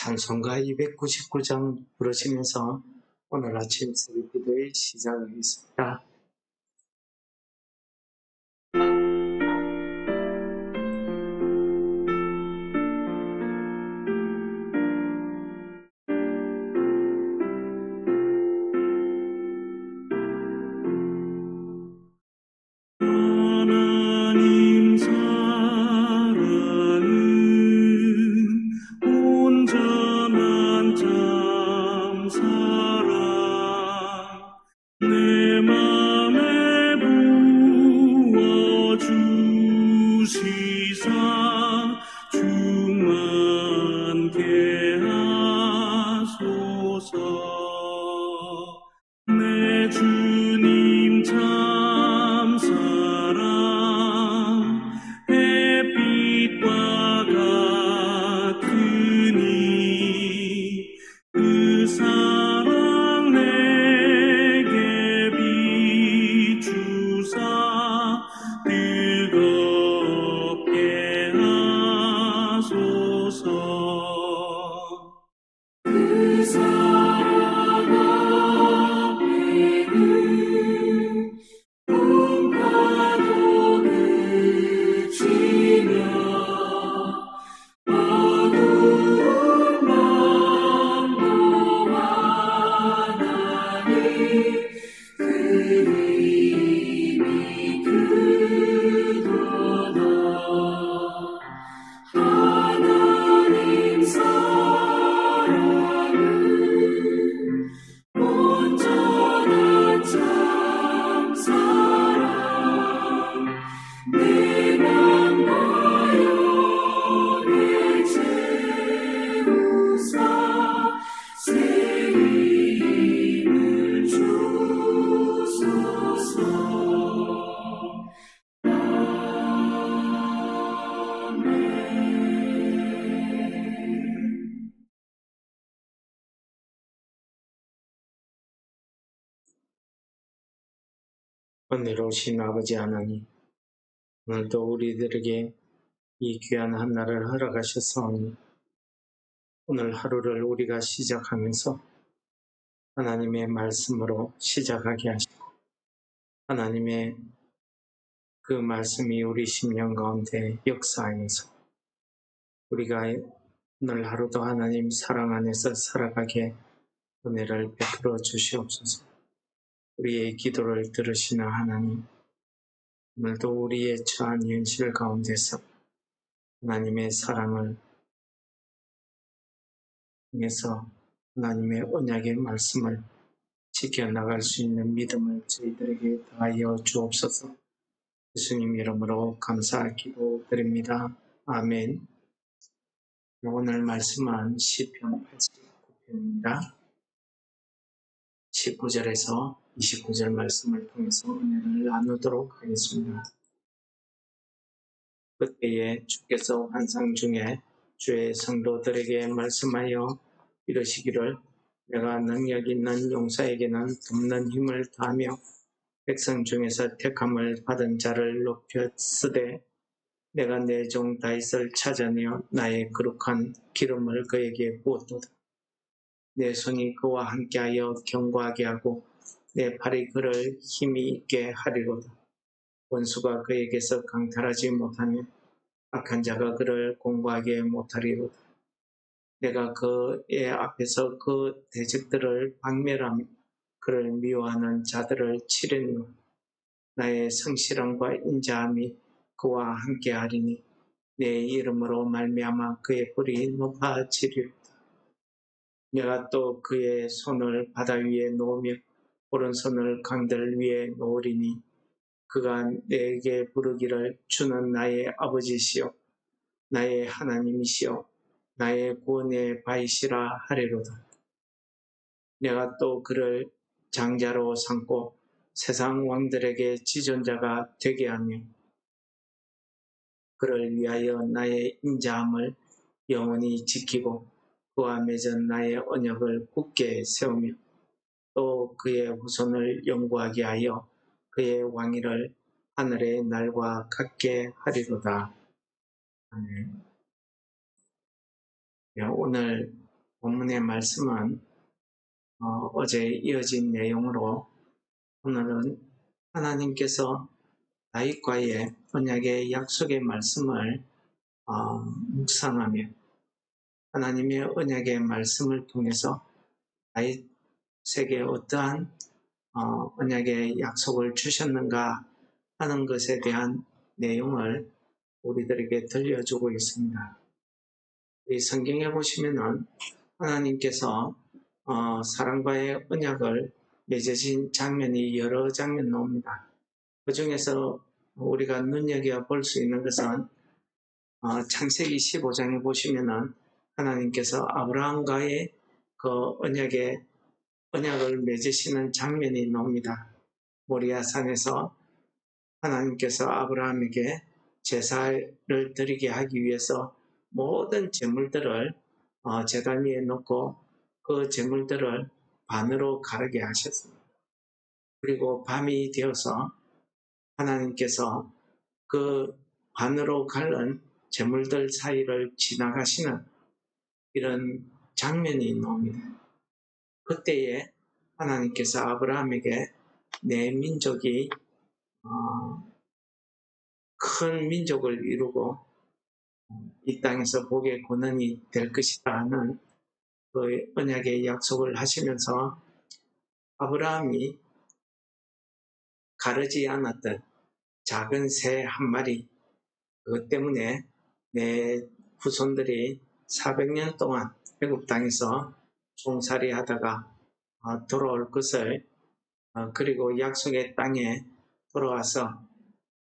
찬송가 299장 부르시면서 오늘 아침 새벽 기도의 시작하겠습니다. 하나님 사랑은 온전한 참 사랑 내 맘에 부어주시사 충만케 하소서. 내 주님 참 사랑 햇빛과 같으니 그 사랑 내게 비추사 뜨겁게 하소서. 그 사랑 앞에는 풍파도 그치며 어두운 밤도 하나니 그 힘이 크도다. 하나님 사랑은 온전한 참 사랑 내 맘과 영에 채우사 새 힘을 주소서. 은혜로우신 아버지 하나님, 오늘도 우리들에게 이 귀한 한날을 허락하셨사오니 오늘 하루를 우리가 시작하면서 하나님의 말씀으로 시작하게 하시고 하나님의 그 말씀이 우리 심령 가운데 역사하면서 우리가 오늘 하루도 하나님 사랑 안에서 살아가게 은혜를 베풀어 주시옵소서. 우리의 기도를 들으시는 하나님, 오늘도 우리의 처한 현실 가운데서 하나님의 사랑을 통해서 하나님의 언약의 말씀을 지켜나갈 수 있는 믿음을 저희들에게 더하여 주옵소서. 예수님 이름으로 감사 기도드립니다. 아멘. 오늘 말씀은 시편 89편입니다. 19절에서 29절 말씀을 통해서 은혜를 나누도록 하겠습니다. 그때에 주께서 환상 중에 주의 성도들에게 말씀하여 이르시기를 내가 능력 있는 용사에게는 돕는 힘을 다하며 백성 중에서 택함을 받은 자를 높였으되 내가 내 종 다윗을 찾아내어 나의 거룩한 기름을 그에게 부었도다. 내 손이 그와 함께하여 견고하게 하고 내 팔이 그를 힘이 있게 하리로다. 원수가 그에게서 강탈하지 못하며 악한 자가 그를 공고하게 못하리로다. 내가 그의 앞에서 그 대적들을 박멸하며 그를 미워하는 자들을 치르니와 나의 성실함과 인자함이 그와 함께하리니 내 이름으로 말미암아 그의 뿔이 높아지리로다. 내가 또 그의 손을 바다 위에 놓으며 오른손을 강들 위에 놓으리니 그가 내게 부르기를 주는 나의 아버지시요 나의 하나님이시요 나의 구원의 바위시라 하리로다. 내가 또 그를 장자로 삼고 세상 왕들에게 지존자가 되게 하며 그를 위하여 나의 인자함을 영원히 지키고 그와 맺은 나의 언약을 굳게 세우며 또 그의 후손을 영구하게 하여 그의 왕위를 하늘의 날과 같게 하리로다. 아멘. 오늘 본문의 말씀은 어제 이어진 내용으로 오늘은 하나님께서 다윗과의 언약의 약속의 말씀을 묵상하며 하나님의 언약의 말씀을 통해서 다윗에게 어떠한 언약의 약속을 주셨는가 하는 것에 대한 내용을 우리들에게 들려주고 있습니다. 이 성경에 보시면은 하나님께서 사람과의 언약을 맺으신 장면이 여러 장면 나옵니다. 그 중에서 우리가 눈여겨볼 수 있는 것은 창세기 15장에 보시면은 하나님께서 아브라함과의 그 언약을 맺으시는 장면이 나옵니다. 모리아 산에서 하나님께서 아브라함에게 제사를 드리게 하기 위해서 모든 제물들을 제단 위에 놓고 그 제물들을 반으로 가르게 하셨습니다. 그리고 밤이 되어서 하나님께서 그 반으로 갈른 제물들 사이를 지나가시는 이런 장면이 나옵니다. 그때에 하나님께서 아브라함에게 내 민족이 큰 민족을 이루고 이 땅에서 복의 권한이 될 것이다 하는 그 언약의 약속을 하시면서 아브라함이 가르지 않았던 작은 새 한 마리, 그것 때문에 내 후손들이 400년 동안 애굽 땅에서 종살이 하다가 돌아올 것을, 그리고 약속의 땅에 돌아와서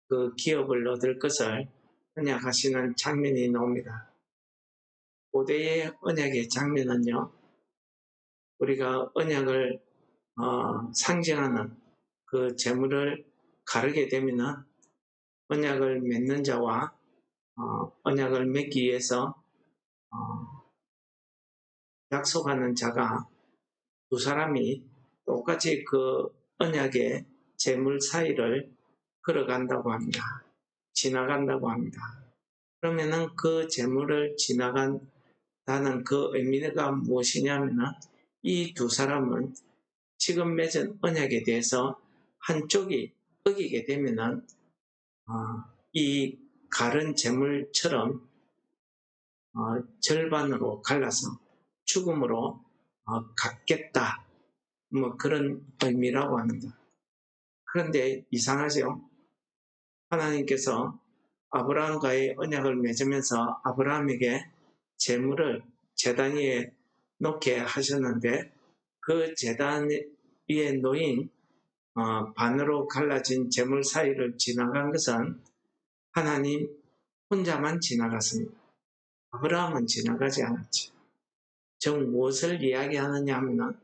그 기업을 얻을 것을 언약하시는 장면이 나옵니다. 고대의 언약의 장면은요, 우리가 언약을 상징하는 그 제물을 가르게 되면 언약을 맺는 자와 언약을 맺기 위해서 약속하는 자가 두 사람이 똑같이 그 언약의 제물 사이를 걸어간다고 합니다. 지나간다고 합니다. 그러면은 그 제물을 지나간다는 그 의미가 무엇이냐면은 이 두 사람은 지금 맺은 언약에 대해서 한쪽이 어기게 되면은 이 가른 제물처럼 절반으로 갈라서 죽음으로 갚겠다, 뭐 그런 의미라고 합니다. 그런데 이상하죠? 하나님께서 아브라함과의 언약을 맺으면서 아브라함에게 제물을 제단 위에 놓게 하셨는데 그 제단 위에 놓인 반으로 갈라진 제물 사이를 지나간 것은 하나님 혼자만 지나갔습니다. 아브라함은 지나가지 않았죠. 즉 무엇을 이야기하느냐 하면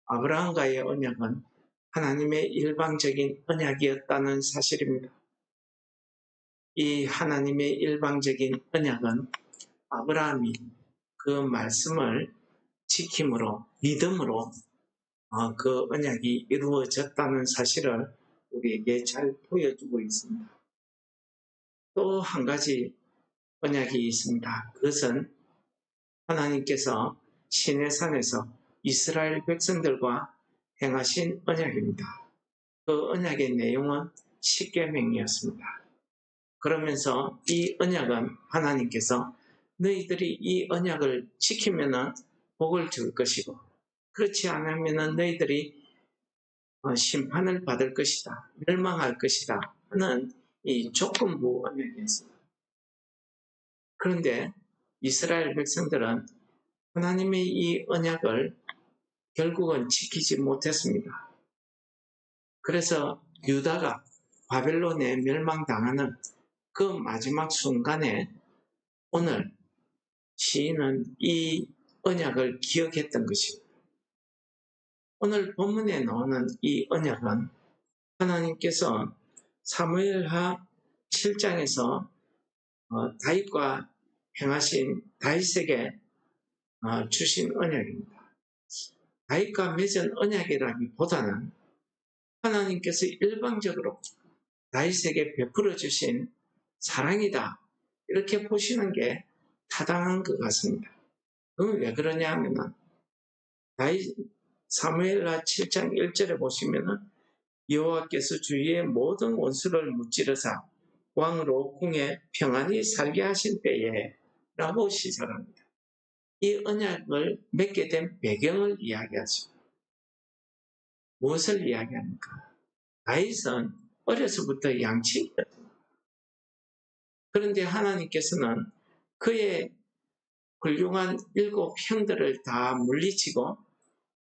아브라함과의 언약은 하나님의 일방적인 언약이었다는 사실입니다. 이 하나님의 일방적인 언약은 아브라함이 그 말씀을 지킴으로, 믿음으로 그 언약이 이루어졌다는 사실을 우리에게 잘 보여주고 있습니다. 또 한 가지 언약이 있습니다. 그것은 하나님께서 시내산에서 이스라엘 백성들과 행하신 언약입니다. 그 언약의 내용은 십계명이었습니다. 그러면서 이 언약은 하나님께서 너희들이 이 언약을 지키면 복을 줄 것이고 그렇지 않으면 너희들이 심판을 받을 것이다, 멸망할 것이다 하는 이 조건부 언약이었습니다. 그런데 이스라엘 백성들은 하나님의 이 언약을 결국은 지키지 못했습니다. 그래서 유다가 바벨론에 멸망당하는 그 마지막 순간에 오늘 시인은 이 언약을 기억했던 것입니다. 오늘 본문에 나오는 이 언약은 하나님께서 사무엘하 7장에서 다윗과 행하신 다윗에게 주신 언약입니다. 다윗과 맺은 언약이라기보다는 하나님께서 일방적으로 다윗에게 베풀어 주신 사랑이다, 이렇게 보시는 게 타당한 것 같습니다. 그건 왜 그러냐 하면은 사무엘하 7장 1절에 보시면은 여호와께서 주위의 모든 원수를 무찌르사 왕으로 궁에 평안히 살게 하신 때에 라고 시작합니다. 이 언약을 맺게 된 배경을 이야기하죠. 무엇을 이야기합니까? 다윗은 어려서부터 양치였습니다. 그런데 하나님께서는 그의 훌륭한 7 형들을 다 물리치고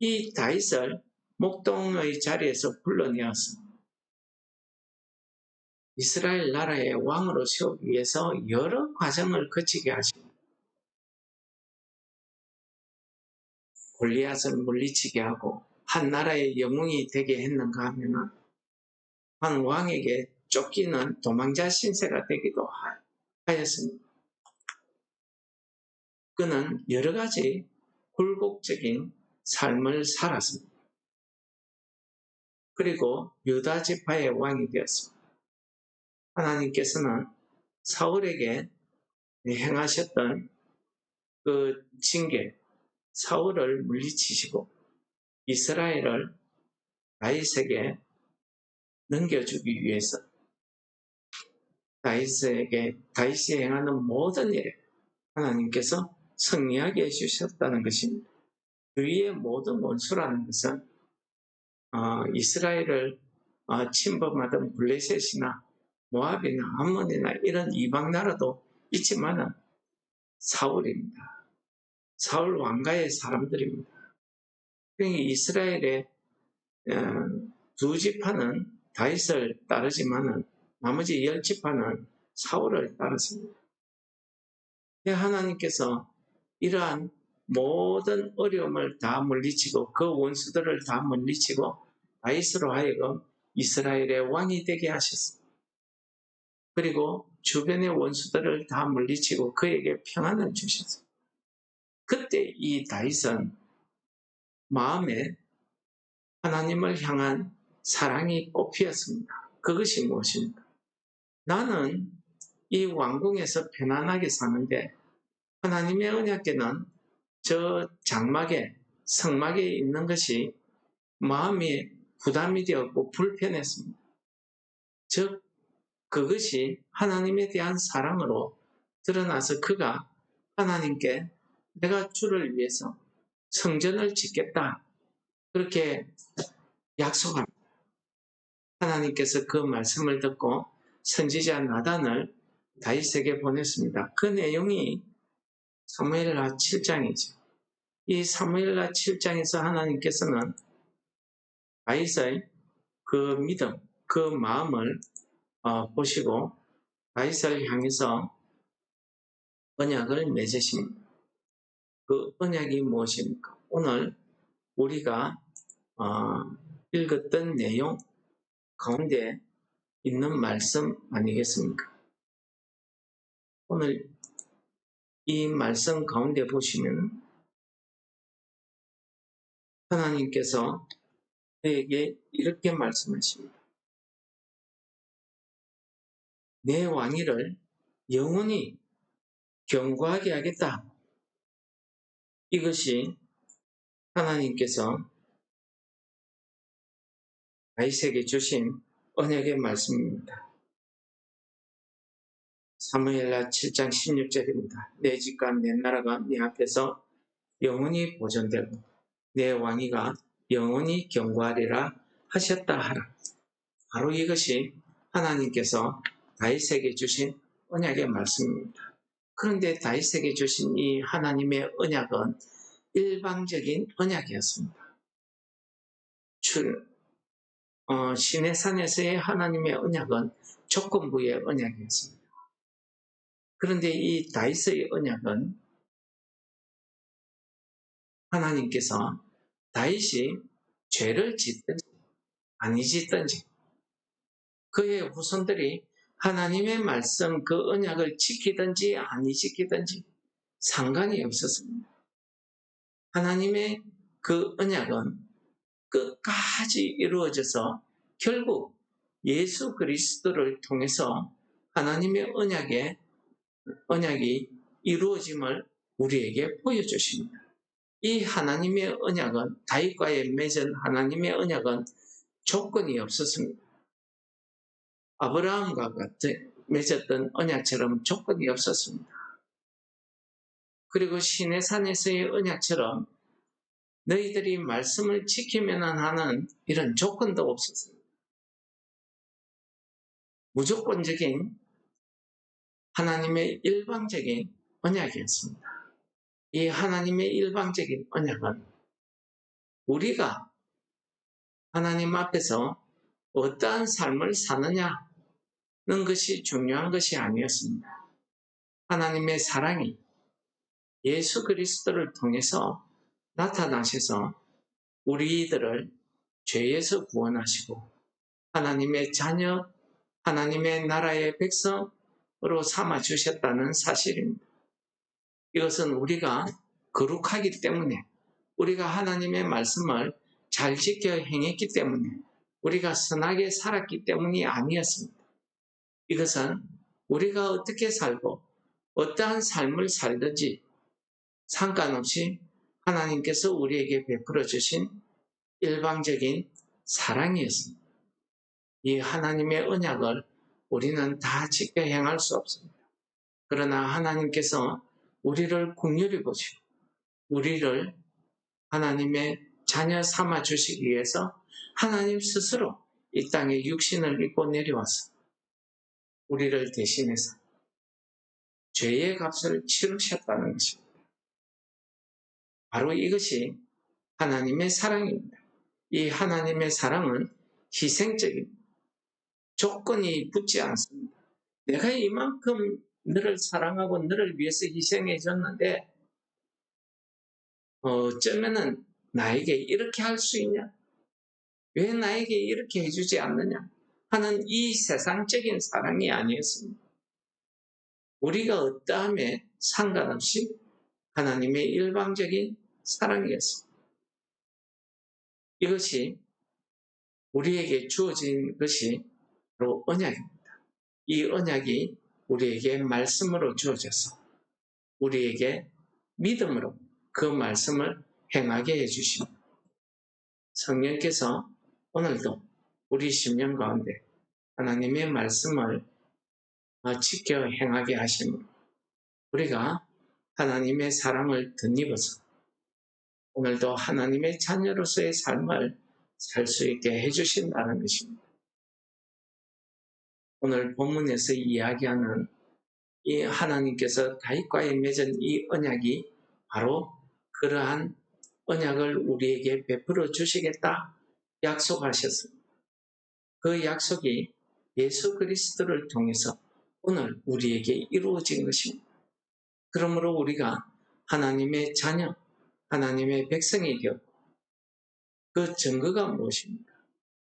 이 다윗을 목동의 자리에서 불러내어서 이스라엘 나라의 왕으로 세우기 위해서 여러 과정을 거치게 하십니다. 골리앗을 물리치게 하고 한 나라의 영웅이 되게 했는가 하면은 한 왕에게 쫓기는 도망자 신세가 되기도 하였습니다. 그는 여러 가지 굴곡적인 삶을 살았습니다. 그리고 유다 지파의 왕이 되었습니다. 하나님께서는 사울에게 행하셨던 그 징계, 사울을 물리치시고 이스라엘을 다윗에게 넘겨주기 위해서 다윗이 행하는 모든 일에 하나님께서 승리하게 해주셨다는 것입니다. 주위의 모든 원수라는 것은 이스라엘을 침범하던 블레셋이나 모압이나 암몬이나 이런 이방 나라도 있지만은 사울입니다. 사울 왕가의 사람들입니다. 그러니까 이스라엘의 2 지파는 다윗을 따르지만은 나머지 10지파는 사울을 따르습니다. 하나님께서 이러한 모든 어려움을 다 물리치고 그 원수들을 다 물리치고 다윗으로 하여금 이스라엘의 왕이 되게 하셨습니다. 그리고 주변의 원수들을 다 물리치고 그에게 평안을 주셨습니다. 그때 이 다윗은 마음에 하나님을 향한 사랑이 꽃피었습니다. 그것이 무엇입니까? 나는 이 왕궁에서 편안하게 사는데 하나님의 언약궤는 저 장막에 성막에 있는 것이 마음이 부담이 되었고 불편했습니다. 즉 그것이 하나님에 대한 사랑으로 드러나서 그가 하나님께 내가 주를 위해서 성전을 짓겠다 그렇게 약속합니다. 하나님께서 그 말씀을 듣고 선지자 나단을 다윗에게 보냈습니다. 그 내용이 사무엘하 7장이죠. 이 사무엘하 7장에서 하나님께서는 다윗의 그 믿음, 그 마음을 보시고 다윗을 향해서 언약을 맺으십니다. 그 언약이 무엇입니까? 오늘 우리가 읽었던 내용 가운데 있는 말씀 아니겠습니까? 오늘 이 말씀 가운데 보시면 하나님께서 그에게 이렇게 말씀하십니다. 내 왕위를 영원히 견고하게 하겠다. 이것이 하나님께서 다윗에게 주신 언약의 말씀입니다. 사무엘하 7장 16절입니다. 내 집과 내 나라가 네 앞에서 영원히 보존되고 내 왕위가 영원히 견고하리라 하셨다 하라. 바로 이것이 하나님께서 다윗에게 주신 언약의 말씀입니다. 그런데 다윗에게 주신 이 하나님의 언약은 일방적인 언약이었습니다. 시내산에서의 하나님의 언약은 조건부의 언약이었습니다. 그런데 이 다윗의 언약은 하나님께서 다윗이 죄를 짓든지 아니 짓든지 그의 후손들이 하나님의 말씀 그 언약을 지키든지 아니 지키든지 상관이 없었습니다. 하나님의 그 언약은 끝까지 이루어져서 결국 예수 그리스도를 통해서 하나님의 언약이 이루어짐을 우리에게 보여주십니다. 이 하나님의 언약은, 다윗과의 맺은 하나님의 언약은 조건이 없었습니다. 아브라함과 같은 맺었던 언약처럼 조건이 없었습니다. 그리고 시내산에서의 언약처럼 너희들이 말씀을 지키면 하는 이런 조건도 없었습니다. 무조건적인 하나님의 일방적인 언약이었습니다. 이 하나님의 일방적인 언약은 우리가 하나님 앞에서 어떠한 삶을 사느냐는 것이 중요한 것이 아니었습니다. 하나님의 사랑이 예수 그리스도를 통해서 나타나셔서 우리들을 죄에서 구원하시고 하나님의 자녀, 하나님의 나라의 백성으로 삼아주셨다는 사실입니다. 이것은 우리가 거룩하기 때문에, 우리가 하나님의 말씀을 잘 지켜 행했기 때문에, 우리가 선하게 살았기 때문이 아니었습니다. 이것은 우리가 어떻게 살고 어떠한 삶을 살든지 상관없이 하나님께서 우리에게 베풀어 주신 일방적인 사랑이었습니다. 이 하나님의 언약을 우리는 다 지켜 행할 수 없습니다. 그러나 하나님께서 우리를 긍휼히 보시고 우리를 하나님의 자녀 삼아 주시기 위해서 하나님 스스로 이 땅에 육신을 입고 내려와서 우리를 대신해서 죄의 값을 치르셨다는 것입니다. 바로 이것이 하나님의 사랑입니다. 이 하나님의 사랑은 희생적입니다. 조건이 붙지 않습니다. 내가 이만큼 너를 사랑하고 너를 위해서 희생해 줬는데 어쩌면은 나에게 이렇게 할 수 있냐? 왜 나에게 이렇게 해주지 않느냐? 하는 이 세상적인 사랑이 아니었습니다. 우리가 어떠함에 상관없이 하나님의 일방적인 사랑이었습니다. 이것이 우리에게 주어진 것이 바로 언약입니다. 이 언약이 우리에게 말씀으로 주어져서 우리에게 믿음으로 그 말씀을 행하게 해주십니다. 성령께서 오늘도 우리 심령 가운데 하나님의 말씀을 지켜 행하게 하심으로 우리가 하나님의 사랑을 덧입어서 오늘도 하나님의 자녀로서의 삶을 살 수 있게 해주신다는 것입니다. 오늘 본문에서 이야기하는 이 하나님께서 다윗과의 맺은 이 언약이 바로 그러한 언약을 우리에게 베풀어 주시겠다 약속하셨습니다. 그 약속이 예수 그리스도를 통해서 오늘 우리에게 이루어진 것입니다. 그러므로 우리가 하나님의 자녀, 하나님의 백성이 되었고 그 증거가 무엇입니까?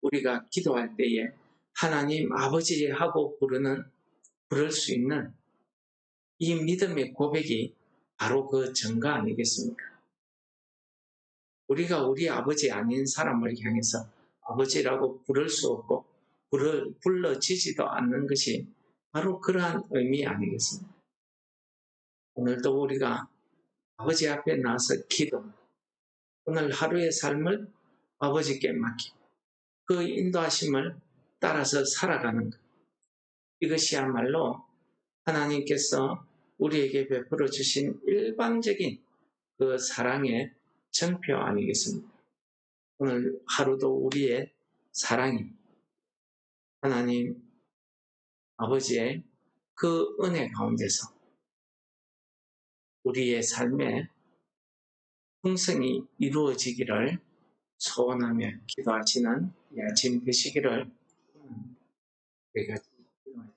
우리가 기도할 때에 하나님 아버지 하고 부를 수 있는 이 믿음의 고백이 바로 그 증거 아니겠습니까? 우리가 우리 아버지 아닌 사람을 향해서 아버지라고 부를 수 없고 불러지지도 않는 것이 바로 그러한 의미 아니겠습니까? 오늘도 우리가 아버지 앞에 나와서 오늘 하루의 삶을 아버지께 맡기고 그 인도하심을 따라서 살아가는 것. 이것이야말로 하나님께서 우리에게 베풀어 주신 일방적인 그 사랑의 전표 아니겠습니까? 오늘 하루도 우리의 사랑이 하나님 아버지의 그 은혜 가운데서 우리의 삶에 풍성이 이루어지기를 소원하며 기도하시는 이 아침 되시기를 우리가 기도하시겠습니다.